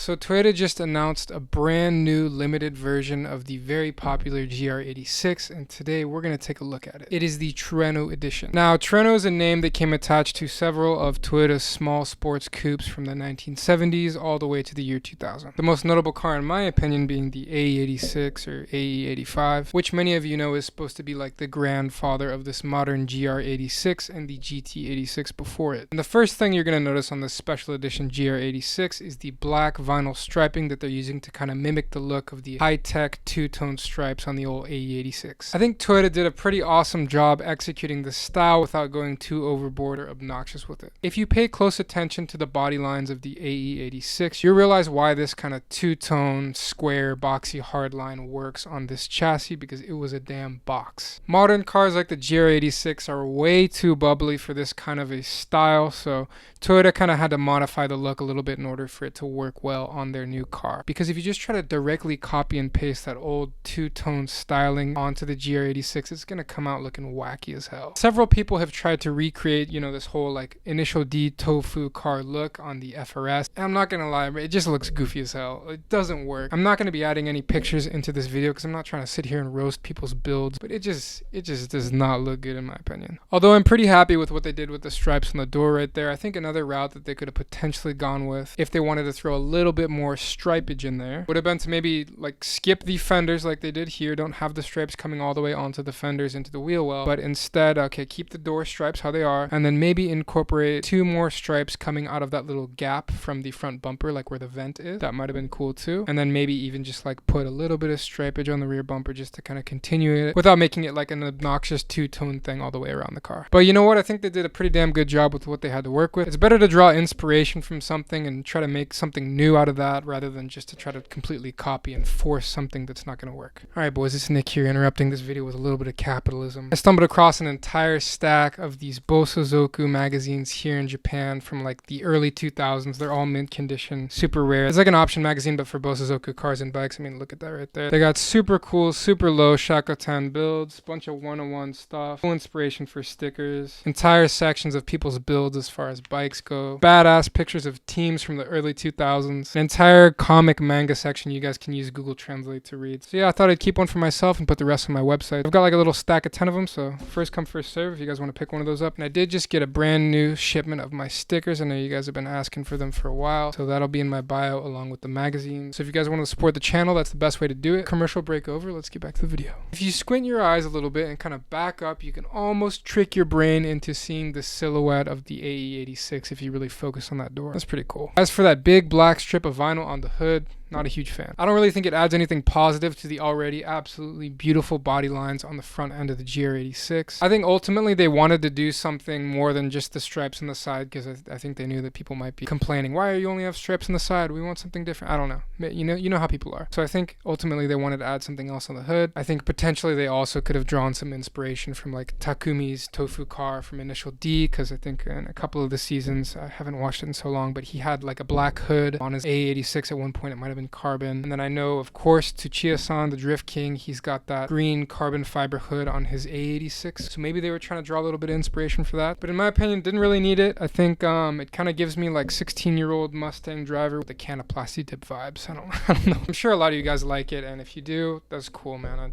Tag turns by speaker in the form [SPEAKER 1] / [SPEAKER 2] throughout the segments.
[SPEAKER 1] So Toyota just announced a brand new limited version of the very popular GR86, and today we're going to take a look at it. It is the Trueno Edition. Now, Trueno is a name that came attached to several of Toyota's small sports coupes from the 1970s all the way to the year 2000. The most notable car, in my opinion, being the AE86 or AE85, which many of you know is supposed to be like the grandfather of this modern GR86 and the GT86 before it. And the first thing you're going to notice on this special edition GR86 is the black vinyl striping that they're using to kind of mimic the look of the high-tech two-tone stripes on the old AE86. I think Toyota did a pretty awesome job executing the style without going too overboard or obnoxious with it. If you pay close attention to the body lines of the AE86, you'll realize why this kind of two-tone, square, boxy hardline works on this chassis, because it was a damn box. Modern cars like the GR86 are way too bubbly for this kind of a style, so Toyota kind of had to modify the look a little bit in order for it to work well on their new car. Because if you just try to directly copy and paste that old two-tone styling onto the GR86, it's going to come out looking wacky as hell. Several people have tried to recreate, this whole like initial D tofu car look on the FRS. And I'm not going to lie, it just looks goofy as hell. It doesn't work. I'm not going to be adding any pictures into this video because I'm not trying to sit here and roast people's builds, but it just does not look good in my opinion. Although I'm pretty happy with what they did with the stripes on the door right there. I think another route that they could have potentially gone with, if they wanted to throw a little bit more stripage in there, would have been to maybe like skip the fenders like they did here. Don't have the stripes coming all the way onto the fenders into the wheel well, but instead, okay, keep the door stripes how they are, and then maybe incorporate 2 more stripes coming out of that little gap from the front bumper, like where the vent is. That might have been cool too. And then maybe even just like put a little bit of stripage on the rear bumper just to kind of continue it without making it like an obnoxious two-tone thing all the way around the car. But you know what? I think they did a pretty damn good job with what they had to work with. It's better to draw inspiration from something and try to make something new out of that rather than just to try to completely copy and force something that's not going to work. Alright boys, it's Nick here, interrupting this video with a little bit of capitalism. I stumbled across an entire stack of these Bosozoku magazines here in Japan from like the early 2000s. They're all mint condition, super rare. It's like an option magazine but for Bosozoku cars and bikes. I mean, look at that right there. They got super cool, super low Shakotan builds, bunch of one-on-one stuff, full inspiration for stickers, entire sections of people's builds as far as bikes go, badass pictures of teams from the early 2000s, an entire comic manga section you guys can use Google Translate to read. So yeah, I thought I'd keep one for myself and put the rest on my website. I've got like a little stack of 10 of them, so first come first serve if you guys want to pick one of those up. And I did just get a brand new shipment of my stickers. I know you guys have been asking for them for a while, so that'll be in my bio along with the magazine. So if you guys want to support the channel, that's the best way to do it. Commercial break over, let's get back to the video. If you squint your eyes a little bit and kind of back up, you can almost trick your brain into seeing the silhouette of the AE86 if you really focus on that door. That's pretty cool. As for that big black strip of vinyl on the hood, not a huge fan. I don't really think it adds anything positive to the already absolutely beautiful body lines on the front end of the GR86. I think ultimately they wanted to do something more than just the stripes on the side, because I think they knew that people might be complaining, why are you only have stripes on the side? We want something different. I don't know. You know how people are. So I think ultimately they wanted to add something else on the hood. I think potentially they also could have drawn some inspiration from like Takumi's Tofu car from Initial D, because I think in a couple of the seasons, I haven't watched it in so long, but he had like a black hood on his A86 at one point. It might have been carbon. And then I know, of course, Tsuchiya-san, the Drift King, he's got that green carbon fiber hood on his A86. So maybe they were trying to draw a little bit of inspiration for that. But in my opinion, didn't really need it. I think it kind of gives me like 16-year-old Mustang driver with the canoplasty dip vibes. I don't know. I'm sure a lot of you guys like it, and if you do, that's cool, man.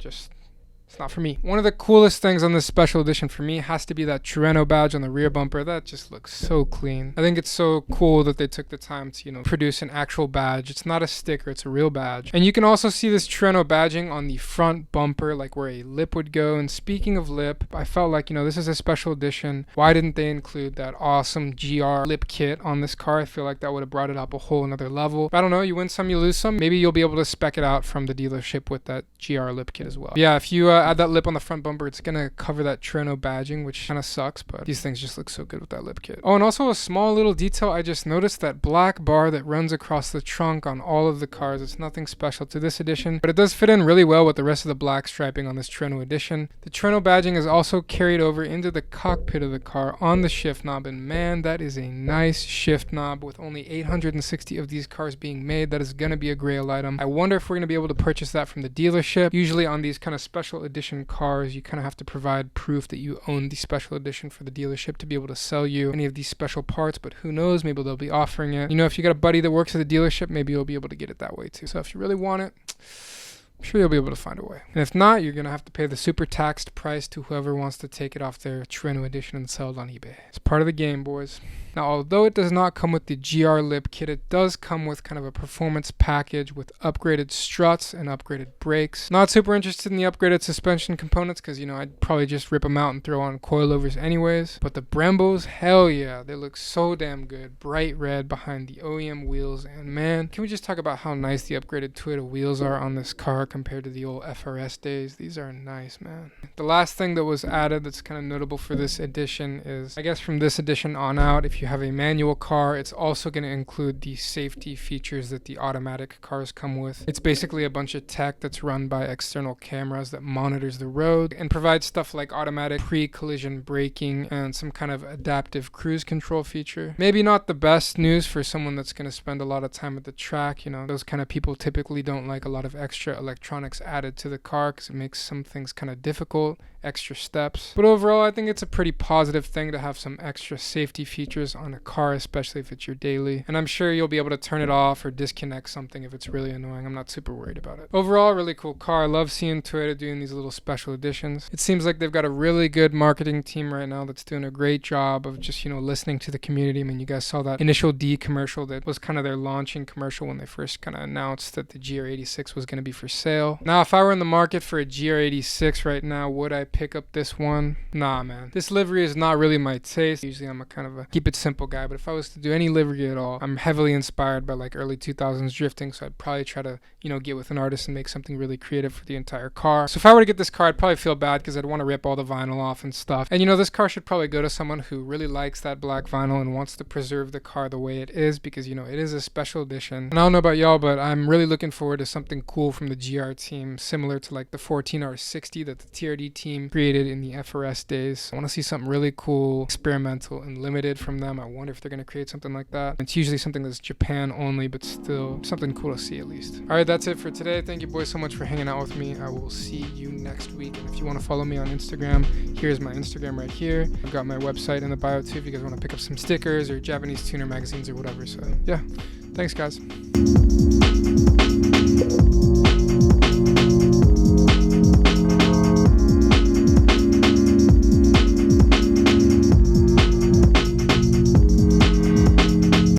[SPEAKER 1] It's not for me. One of the coolest things on this special edition for me has to be that Trueno badge on the rear bumper. That just looks so clean. I think it's so cool that they took the time to, produce an actual badge. It's not a sticker, it's a real badge. And you can also see this Trueno badging on the front bumper, like where a lip would go. And speaking of lip, I felt like, this is a special edition. Why didn't they include that awesome GR lip kit on this car? I feel like that would have brought it up a whole another level. But I don't know, you win some, you lose some. Maybe you'll be able to spec it out from the dealership with that GR lip kit as well. Yeah, if you add that lip on the front bumper, it's gonna cover that Trueno badging, which kind of sucks, but these things just look so good with that lip kit. Oh, and also a small little detail, I just noticed that black bar that runs across the trunk on all of the cars. It's nothing special to this edition, but it does fit in really well with the rest of the black striping on this Trueno edition. The Trueno badging is also carried over into the cockpit of the car on the shift knob, and man, that is a nice shift knob. With only 860 of these cars being made, that is gonna be a grail item. I wonder if we're gonna be able to purchase that from the dealership. Usually on these kind of special special edition cars, you kind of have to provide proof that you own the special edition for the dealership to be able to sell you any of these special parts, but who knows, maybe they'll be offering it. You know, if you got a buddy that works at the dealership, maybe you'll be able to get it that way too. So if you really want it, I'm sure you'll be able to find a way. And if not, you're going to have to pay the super taxed price to whoever wants to take it off their Trueno Edition and sell it on eBay. It's part of the game, boys. Now, although it does not come with the GR lip kit, it does come with kind of a performance package with upgraded struts and upgraded brakes. Not super interested in the upgraded suspension components because, you know, I'd probably just rip them out and throw on coilovers anyways. But the Brembos, hell yeah, they look so damn good. Bright red behind the OEM wheels. And man, can we just talk about how nice the upgraded Toyota wheels are on this car compared to the old FRS days? These are nice, man. The last thing that was added that's kind of notable for this edition is, I guess from this edition on out, if you have a manual car, it's also going to include the safety features that the automatic cars come with. It's basically a bunch of tech that's run by external cameras that monitors the road and provides stuff like automatic pre-collision braking and some kind of adaptive cruise control feature. Maybe not the best news for someone that's going to spend a lot of time at the track. You know, those kind of people typically don't like a lot of extra electronics added to the car because it makes some things kind of difficult, extra steps. But overall, I think it's a pretty positive thing to have some extra safety features on a car, especially if it's your daily. And I'm sure you'll be able to turn it off or disconnect something if it's really annoying. I'm not super worried about it. Overall, really cool car. I love seeing Toyota doing these little special editions. It seems like they've got a really good marketing team right now that's doing a great job of just, you know, listening to the community. I mean, you guys saw that initial D commercial that was kind of their launching commercial when they first kind of announced that the GR86 was going to be for sale. Now, if I were in the market for a GR86 right now, would I pick up this one? Nah, man. This livery is not really my taste. Usually I'm a kind of a keep it simple guy, but if I was to do any livery at all, I'm heavily inspired by like early 2000s drifting, so I'd probably try to, you know, get with an artist and make something really creative for the entire car. So if I were to get this car, I'd probably feel bad because I'd want to rip all the vinyl off and stuff. And you know, this car should probably go to someone who really likes that black vinyl and wants to preserve the car the way it is because, you know, it is a special edition. And I don't know about y'all, but I'm really looking forward to something cool from the GR team, similar to like the 14R60 that the TRD team created in the FRS days. I want to see something really cool, experimental, and limited from them. I wonder if they're going to create something like that. It's usually something that's Japan only, but still something cool to see at least. All right, that's it for today. Thank you boys so much for hanging out with me. I will see you next week. And if you want to follow me on Instagram, here's my Instagram right here. I've got my website in the bio too if you guys want to pick up some stickers or Japanese tuner magazines or whatever. So yeah, thanks guys.